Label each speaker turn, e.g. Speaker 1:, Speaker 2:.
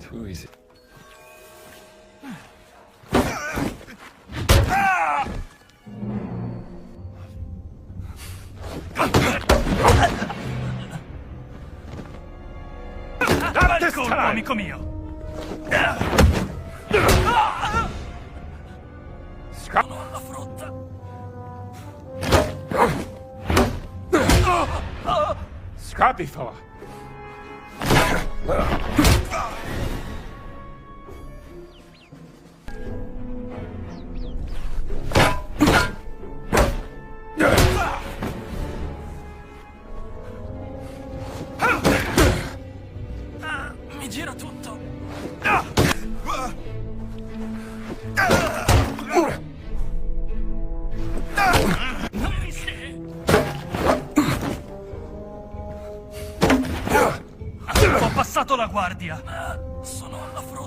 Speaker 1: Too easy.
Speaker 2: Dai il colpo, amico mio! Sono alla frutta!
Speaker 1: Scappi, fella!
Speaker 2: Mi gira tutto! Ho passato la guardia! Sono alla frutta!